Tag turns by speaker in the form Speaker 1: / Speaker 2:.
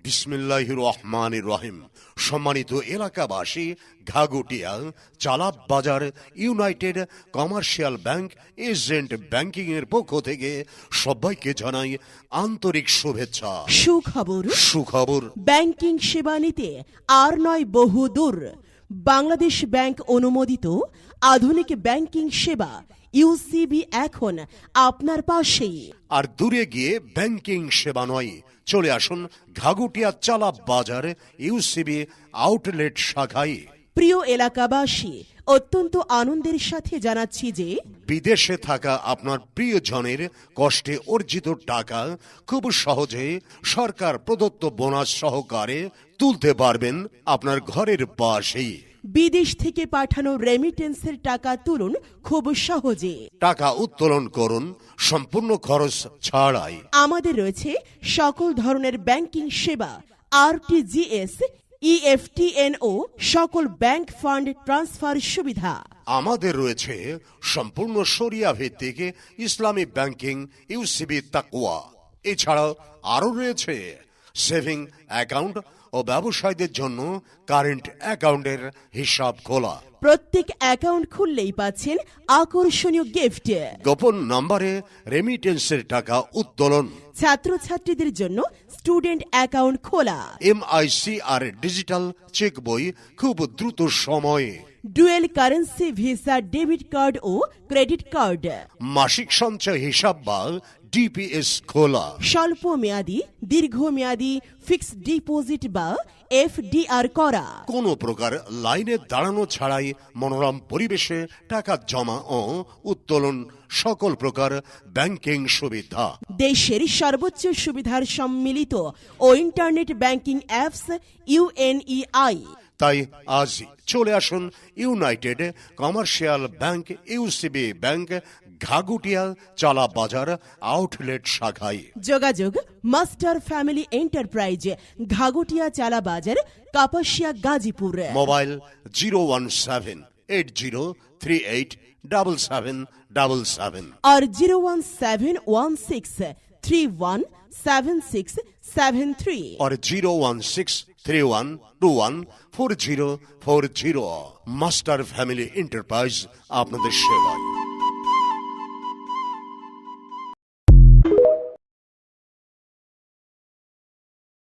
Speaker 1: বিসমিল্লাহির রহমানির রহিম। সম্মানিত এলাকাবাসী, ঘাগুটিয়া চালাব বাজার United commercial bank agent banking এর পক্ষ থেকে সবাইকে জানাই আন্তরিক শুভেচ্ছা। সুখবর
Speaker 2: ব্যাংকিং সেবা নিতে আর নয় বহু দূর। বাংলাদেশ ব্যাংক অনুমোদিত আধুনিক ব্যাংকিং সেবা ইউসিবি এখন আপনার পাশেই।
Speaker 1: আর দূরে গিয়ে ব্যাংকিং সেবা নয়, চলে আসুন ঘাগুটিয়া চালাব বাজার ইউসিবি আউটলেট শাখায়।
Speaker 2: প্রিয় এলাকাবাসী, অত্যন্ত আনন্দের সাথে জানাচ্ছি যে
Speaker 1: বিদেশে থাকা আপনার প্রিয়জনের কষ্টে অর্জিত টাকা খুব সহজে সরকার প্রদত্ত বোনাস সহকারে তুলতে পারবেন আপনার ঘরের পাশেই।
Speaker 2: বিদেশ থেকে পাঠানো রেমিটেন্সের টাকা তুলুন খুব সহজে।
Speaker 1: টাকা উত্তোলন করুন সম্পূর্ণ খরচ ছাড়াই।
Speaker 2: আমাদের রয়েছে সকল ধরনের ব্যাংকিং সেবা, আরটিজিএস, ইএফটিএনও, সকল ব্যাংক ফান্ড ট্রান্সফার সুবিধা।
Speaker 1: আমাদের রয়েছে সম্পূর্ণ শরিয়া ভিত্তিক ইসলামী ব্যাংকিং ইউসিবি তাকওয়া। এছাড়াও আরও রয়েছে সেভিং অ্যাকাউন্ট ও ব্যবসায়ীদের জন্য কারেন্ট অ্যাকাউন্টের হিসাব খোলা।
Speaker 2: প্রত্যেক অ্যাকাউন্ট খুললেই পাচ্ছেন আকর্ষণীয় গিফট।
Speaker 1: গোপন নম্বরে রেমিটেন্সের টাকা উত্তোলন।
Speaker 2: ছাত্রছাত্রীদের জন্য স্টুডেন্ট অ্যাকাউন্ট খোলা।
Speaker 1: MICR ডিজিটাল চেক বই খুব দ্রুত সময়ে।
Speaker 2: Dual currency visa debit card ও ক্রেডিট কার্ড।
Speaker 1: মাসিক সঞ্চয় হিসাব বা ডিপিএস খোলা।
Speaker 2: স্বল্প মেয়াদি, দীর্ঘমেয়াদী ফিক্সড ডিপোজিট বা এফডিআর করা।
Speaker 1: কোনো প্রকার লাইনে দাঁড়ানো ছাড়াই মনোরম পরিবেশে টাকা জমা ও উত্তোলন, সকল প্রকার ব্যাংকিং সুবিধা।
Speaker 2: দেশের সর্বোচ্চ সুবিধার সম্মিলিত ও ইন্টারনেট ব্যাংকিং অ্যাপস UNEI।
Speaker 1: তাই আজ চলে আসুন United commercial bank UCB bank Ghagutia চালা বাজার আউটলেট শাখায়।
Speaker 2: যোগাযোগ মাস্টার ফ্যামিলি এন্টারপ্রাইজ, ঘাগুটিয়া চালা বাজার, কাপাসিয়া, গাজীপুর।
Speaker 1: মোবাইল 01780387777
Speaker 2: और 01716317673
Speaker 1: और 01631214040। মাস্টার ফ্যামিলি এন্টারপ্রাইজ আপনাদের সেবায়।